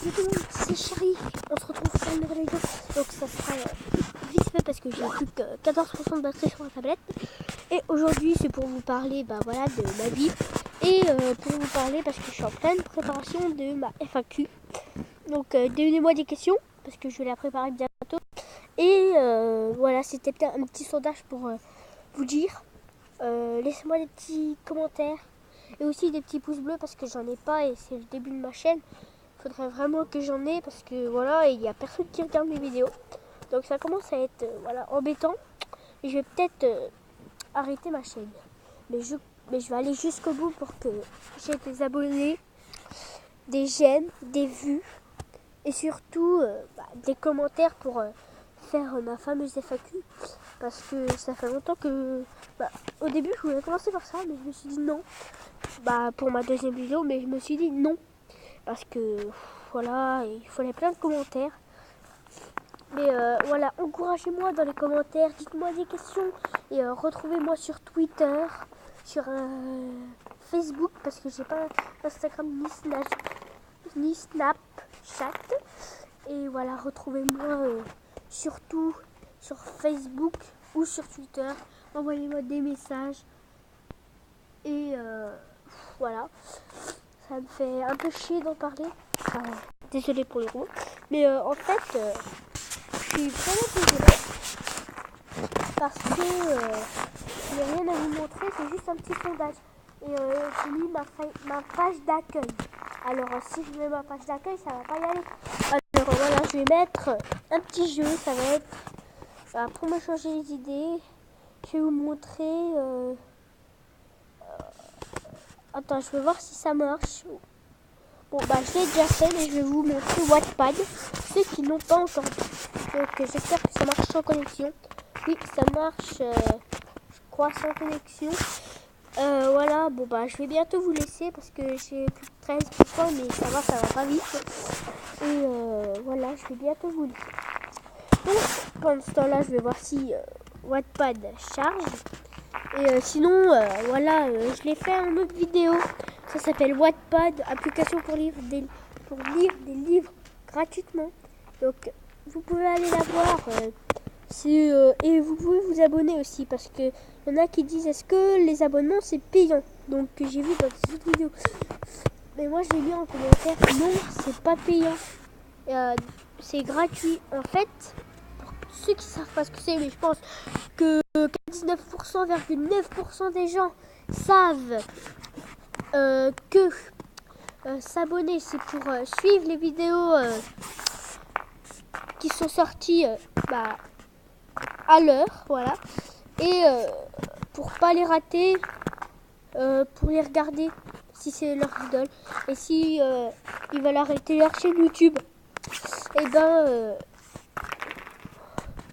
Salut tout le monde, c'est Charlie. On se retrouve pour une nouvelle vidéo. Donc ça sera vite fait parce que j'ai plus que 14% de batterie sur ma tablette. Et aujourd'hui c'est pour vous parler voilà, de ma vie. Et pour vous parler parce que je suis en pleine préparation de ma FAQ. Donc donnez-moi des questions parce que je vais la préparer bientôt. Et voilà, c'était peut-être un petit sondage pour vous dire. Laissez-moi des petits commentaires. Et aussi des petits pouces bleus parce que j'en ai pas et c'est le début de ma chaîne. Il faudrait vraiment que j'en ai parce que voilà, il n'y a personne qui regarde mes vidéos. Donc ça commence à être embêtant. Et je vais peut-être arrêter ma chaîne. Mais je vais aller jusqu'au bout pour que j'ai des abonnés, des j'aime, des vues et surtout des commentaires pour faire ma fameuse FAQ. Parce que ça fait longtemps que... au début je voulais commencer par ça mais je me suis dit non. Pour ma deuxième vidéo, mais je me suis dit non. Parce que voilà, il fallait plein de commentaires. Mais voilà, encouragez-moi dans les commentaires, dites-moi des questions. Et retrouvez-moi sur Twitter, sur Facebook, parce que j'ai pas Instagram ni Snapchat. Et voilà, retrouvez-moi surtout sur Facebook ou sur Twitter. Envoyez-moi des messages. Et voilà, ça me fait un peu chier d'en parler. Désolée pour le gros. Mais en fait, je suis vraiment désolée. Parce que je n'ai rien à vous montrer, c'est juste un petit sondage. Et j'ai mis ma page d'accueil. Alors si je mets ma page d'accueil, ça va pas y aller. Alors voilà, je vais mettre un petit jeu, ça va être... pour me changer les idées, je vais vous montrer... Attends, je vais voir si ça marche. Bon, je l'ai déjà fait, mais je vais vous montrer Wattpad. Ceux qui n'ont pas encore vu. Donc, j'espère que ça marche sans connexion. Oui, ça marche, je crois, sans connexion. Voilà, je vais bientôt vous laisser parce que j'ai plus de 13%, mais ça va pas vite. Et voilà, je vais bientôt vous laisser. Donc, pendant ce temps-là, je vais voir si Wattpad charge. Et sinon, voilà, je l'ai fait en autre vidéo. Ça s'appelle Wattpad, application pour lire des livres gratuitement. Donc, vous pouvez aller la voir. Et vous pouvez vous abonner aussi parce que y en a qui disent est-ce que les abonnements c'est payant. Donc, j'ai vu dans des autres vidéos. Mais moi, j'ai lu en commentaire non, c'est pas payant. C'est gratuit. En fait, pour ceux qui savent pas ce que c'est, mais je pense que 99,9% des gens savent que s'abonner c'est pour suivre les vidéos qui sont sorties à l'heure, voilà, et pour pas les rater, pour les regarder si c'est leur idole, et si ils veulent arrêter leur chaîne YouTube, et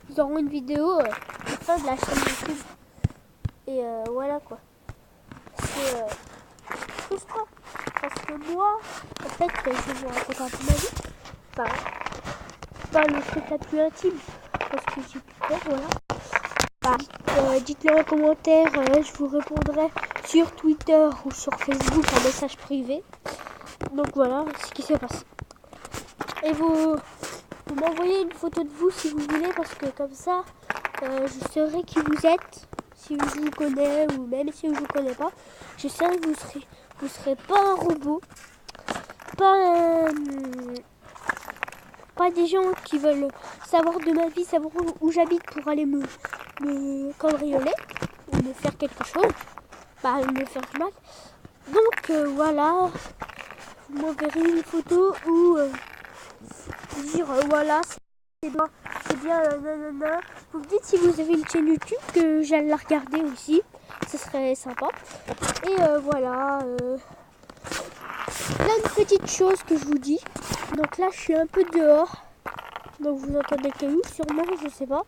ils auront une vidéo à la fin de la chaîne YouTube. Et voilà quoi. C'est frustrant. Parce que moi, en fait, je vais vous raconter un peu ma vie. Pas le truc la plus intime. Parce que j'ai plus peur, voilà. Dites-le en commentaire, je vous répondrai sur Twitter ou sur Facebook en message privé. Donc voilà ce qui s'est passé. Et vous m'envoyez une photo de vous si vous voulez, parce que comme ça, je saurai qui vous êtes. Si je vous connais ou même si je vous connais pas, je sais que vous serez pas un robot, pas des gens qui veulent savoir de ma vie, savoir où j'habite pour aller me cambrioler ou me faire quelque chose, me faire mal. Donc voilà, vous m'enverrez une photo ou dire voilà c'est bien nanana. Vous me dites si vous avez une chaîne YouTube que j'aille la regarder aussi, ce serait sympa. Et voilà, plein de petites choses que je vous dis. Donc là je suis un peu dehors, donc vous entendez le caillou sûrement, je sais pas.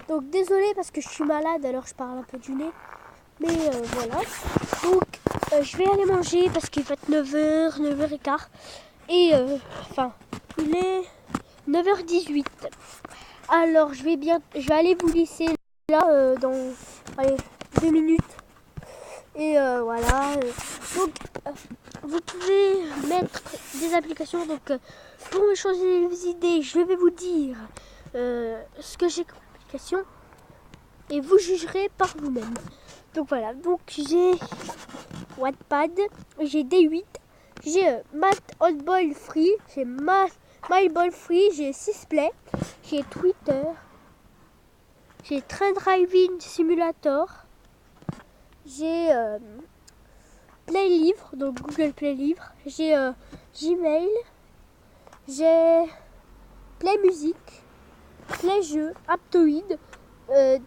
Donc désolé parce que je suis malade, alors je parle un peu du nez. Mais voilà, donc je vais aller manger parce qu'il va être 9h, 9h15. Et il est 9h18. Alors je vais aller vous laisser là dans 2 minutes. Et voilà. Donc, vous pouvez mettre des applications. Donc, pour me changer les idées, je vais vous dire ce que j'ai comme application. Et vous jugerez par vous-même. Donc voilà. Donc, j'ai Wattpad, j'ai D8, j'ai Math Old Boy Free, j'ai My Ball Free, j'ai Sisplay, j'ai Twitter, j'ai Train Driving Simulator, j'ai Play Livre, donc Google Play Livre, j'ai Gmail, j'ai Play Music, Play Jeux, Aptoid,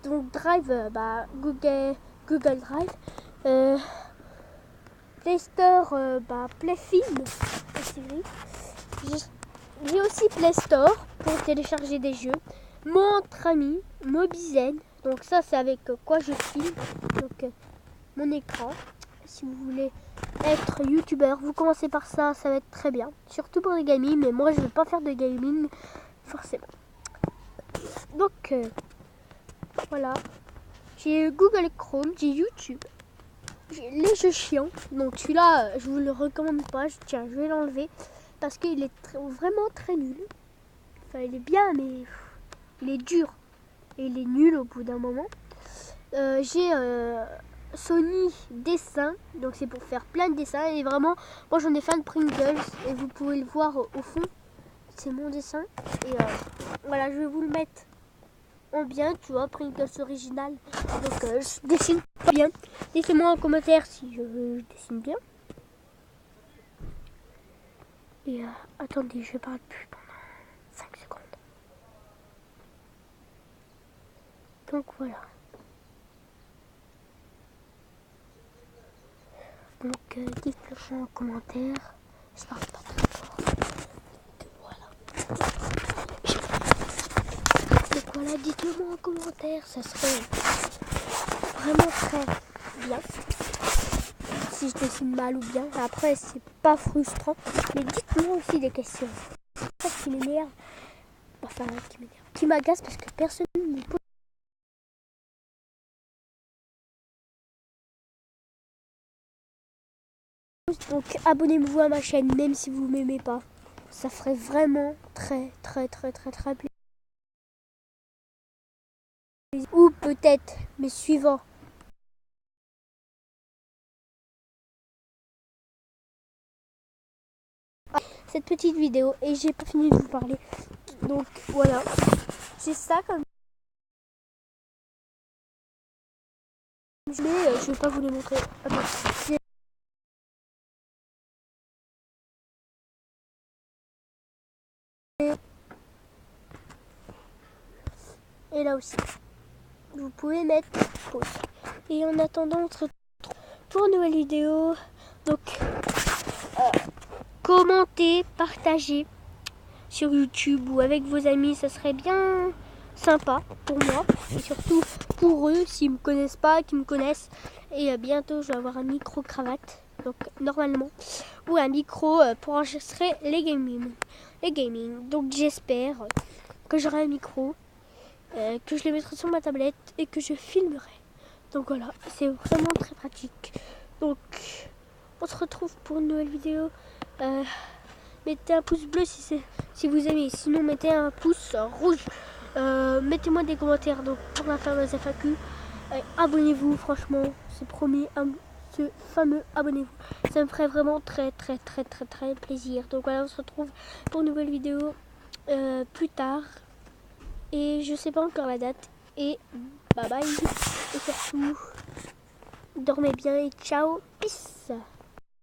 donc Drive, Google Drive, Play Store, Play Film, j'ai aussi Play Store pour télécharger des jeux, Mon Entre Amis, Mobizen, donc ça c'est avec quoi je filme, donc mon écran. Si vous voulez être youtubeur, vous commencez par ça, ça va être très bien, surtout pour le gaming, mais moi je ne vais pas faire de gaming forcément. Donc voilà, j'ai Google Chrome, j'ai YouTube, j'ai les jeux chiants, donc celui-là je vous le recommande pas, je vais l'enlever parce qu'il est vraiment très nul. Enfin il est bien mais il est dur et il est nul au bout d'un moment. J'ai Sony dessin, donc c'est pour faire plein de dessins et vraiment moi j'en ai fait un de Pringles et vous pouvez le voir au fond, c'est mon dessin et voilà, je vais vous le mettre en bien, tu vois, Pringles original. Donc je dessine pas bien, laissez-moi en commentaire si je dessine bien. Et attendez, je parle plus pendant 5 secondes. Donc voilà. Donc dites-le en commentaire. Je parle pas trop fort. Donc voilà, dites-le moi en commentaire. Ça serait vraiment très bien. Si je dessine mal ou bien. Après, c'est pas frustrant. Mais dites-moi aussi des questions. C'est ça qui m'énerve. Enfin, qui m'énerve. Qui m'agace parce que personne ne me pose. Donc abonnez-vous à ma chaîne même si vous m'aimez pas. Ça ferait vraiment très plaisir. Ou peut-être mes suivants. Cette petite vidéo et j'ai pas fini de vous parler. Donc voilà. C'est ça comme. Mais je vais pas vous les montrer. Attends. Et là aussi. Vous pouvez mettre pause. Et en attendant, on se retrouve pour une nouvelle vidéo. Donc, commentez, partagez sur YouTube ou avec vos amis. Ça serait bien sympa pour moi. Et surtout pour eux, s'ils me connaissent pas, qui me connaissent. Et bientôt, je vais avoir un micro-cravate. Donc, normalement. Ou un micro pour enregistrer les gaming. Donc, j'espère que j'aurai un micro. Que je les mettrai sur ma tablette et que je filmerai. Donc voilà, c'est vraiment très pratique. Donc on se retrouve pour une nouvelle vidéo. Mettez un pouce bleu si vous aimez. Sinon mettez un pouce rouge. Mettez-moi des commentaires donc pour la fameuse FAQ. Abonnez-vous, franchement, c'est promis. Ce fameux abonnez-vous. Ça me ferait vraiment très plaisir. Donc voilà, on se retrouve pour une nouvelle vidéo plus tard. Et je sais pas encore la date. Et bye bye. Et surtout, dormez bien et ciao. Peace.